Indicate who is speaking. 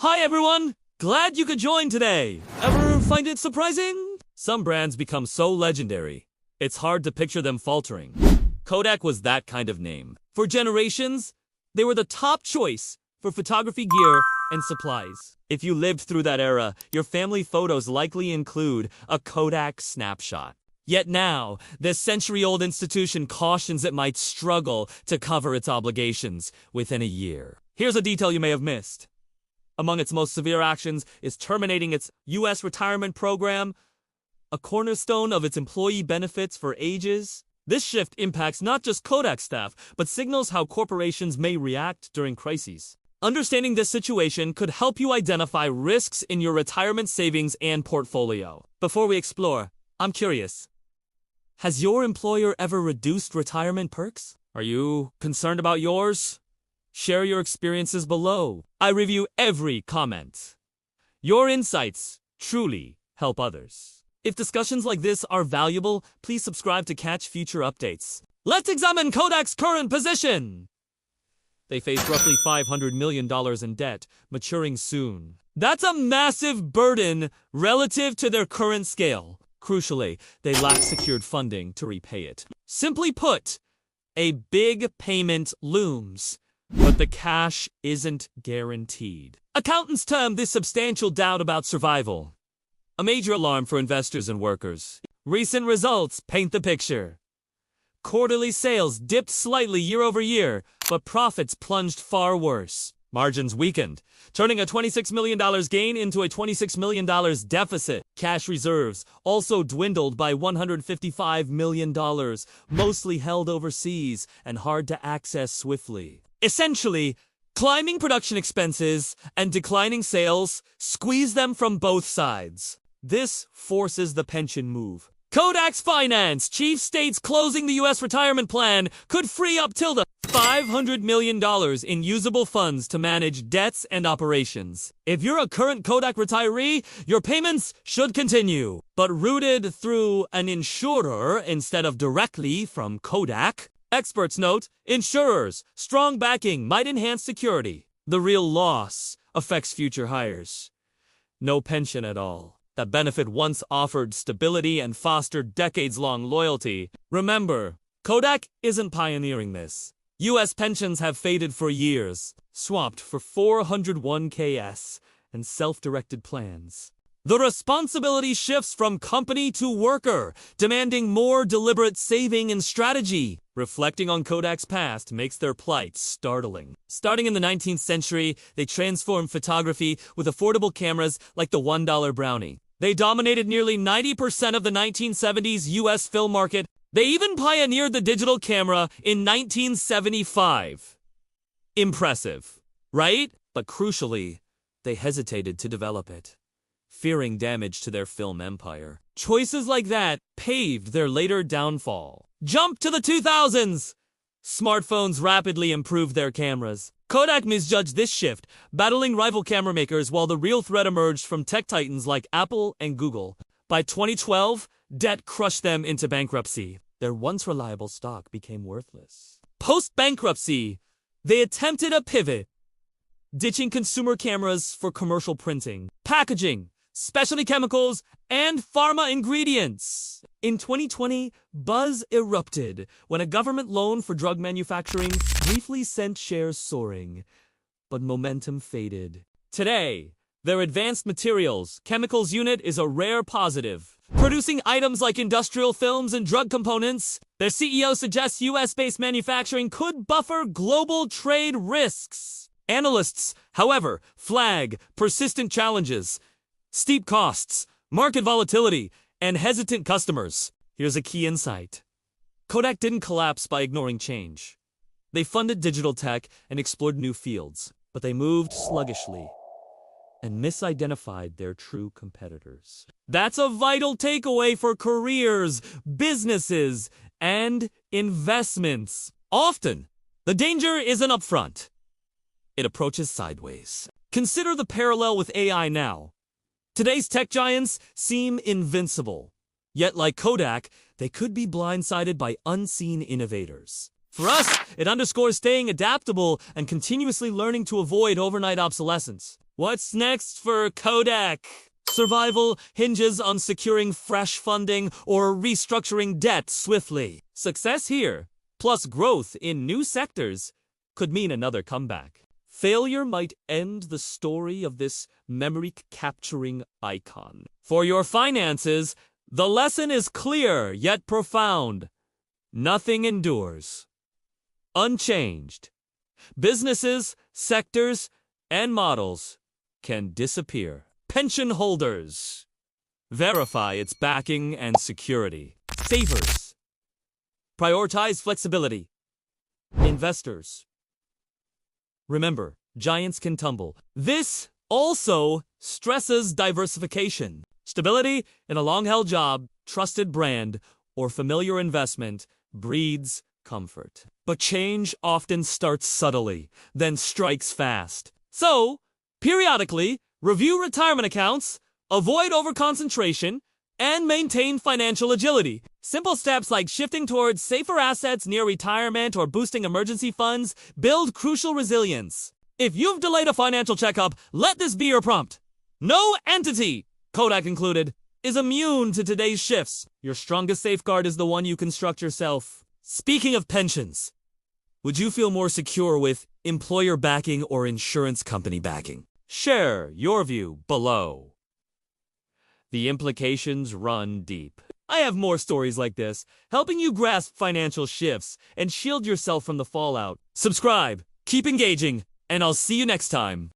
Speaker 1: Hi everyone! Glad you could join today! Ever find it surprising? Some brands become so legendary, it's hard to picture them faltering. Kodak was that kind of name. For generations, they were the top choice for photography gear and supplies. If you lived through that era, your family photos likely include a Kodak snapshot. Yet now, this century-old institution cautions it might struggle to cover its obligations within a year. Here's a detail you may have missed. Among its most severe actions is terminating its U.S. retirement program, a cornerstone of its employee benefits for ages. This shift impacts not just Kodak staff, but signals how corporations may react during crises. Understanding this situation could help you identify risks in your retirement savings and portfolio. Before we explore, I'm curious. Has your employer ever reduced retirement perks? Are you concerned about yours? Share your experiences below. I review every comment. Your insights truly help others. If discussions like this are valuable, please subscribe to catch future updates. Let's examine Kodak's current position. They face roughly $500 million in debt, maturing soon. That's a massive burden relative to their current scale. Crucially, they lack secured funding to repay it. Simply put, a big payment looms. But the cash isn't guaranteed. Accountants term this substantial doubt about survival. A major alarm for investors and workers. Recent results paint the picture. Quarterly sales dipped slightly year over year, but profits plunged far worse. Margins weakened, turning a $26 million gain into a $26 million deficit. Cash reserves also dwindled by $155 million, mostly held overseas and hard to access swiftly. Essentially, climbing production expenses and declining sales squeeze them from both sides. This forces the pension move. Kodak's finance chief states closing the U.S. retirement plan could free up till the $500 million in usable funds to manage debts and operations. If you're a current Kodak retiree, your payments should continue. But routed through an insurer instead of directly from Kodak, experts note, insurers' strong backing might enhance security. The real loss affects future hires. No pension at all. That benefit once offered stability and fostered decades-long loyalty. Remember, Kodak isn't pioneering this. U.S. pensions have faded for years, swapped for 401(k)s and self-directed plans. The responsibility shifts from company to worker, demanding more deliberate saving and strategy. Reflecting on Kodak's past makes their plight startling. Starting in the 19th century, they transformed photography with affordable cameras like the $1 Brownie. They dominated nearly 90% of the 1970s U.S. film market. They even pioneered the digital camera in 1975. Impressive, right? But crucially, they hesitated to develop it, fearing damage to their film empire. Choices like that paved their later downfall. Jump to the 2000s! Smartphones rapidly improved their cameras. Kodak misjudged this shift, battling rival camera makers while the real threat emerged from tech titans like Apple and Google. By 2012, debt crushed them into bankruptcy. Their once reliable stock became worthless. Post-bankruptcy, they attempted a pivot, ditching consumer cameras for commercial printing, packaging, specialty chemicals, and pharma ingredients. In 2020, buzz erupted when a government loan for drug manufacturing briefly sent shares soaring, but momentum faded. Today, their advanced materials chemicals unit is a rare positive, producing items like industrial films and drug components. Their CEO suggests US-based manufacturing could buffer global trade risks. Analysts, however, flag persistent challenges, steep costs, market volatility, and hesitant customers. Here's a key insight. Kodak didn't collapse by ignoring change. They funded digital tech and explored new fields, but they moved sluggishly and misidentified their true competitors. That's a vital takeaway for careers, businesses, and investments. Often, the danger isn't up front. It approaches sideways. Consider the parallel with AI now. Today's tech giants seem invincible. Yet like Kodak, they could be blindsided by unseen innovators. For us, it underscores staying adaptable and continuously learning to avoid overnight obsolescence. What's next for Kodak? Survival hinges on securing fresh funding or restructuring debt swiftly. Success here, plus growth in new sectors, could mean another comeback. Failure might end the story of this memory-capturing icon. For your finances, the lesson is clear yet profound. Nothing endures unchanged. Businesses, sectors, and models can disappear. Pension holders. Verify its backing and security. Savers. Prioritize flexibility. Investors. Remember, giants can tumble. This also stresses diversification. Stability in a long-held job, trusted brand, or familiar investment breeds comfort. But change often starts subtly, then strikes fast. So, periodically, review retirement accounts, avoid overconcentration, and maintain financial agility. Simple steps like shifting towards safer assets near retirement or boosting emergency funds build crucial resilience. If you've delayed a financial checkup, let this be your prompt. No entity, Kodak included, is immune to today's shifts. Your strongest safeguard is the one you construct yourself. Speaking of pensions, would you feel more secure with employer backing or insurance company backing? Share your view below. The implications run deep. I have more stories like this, helping you grasp financial shifts and shield yourself from the fallout. Subscribe, keep engaging, and I'll see you next time.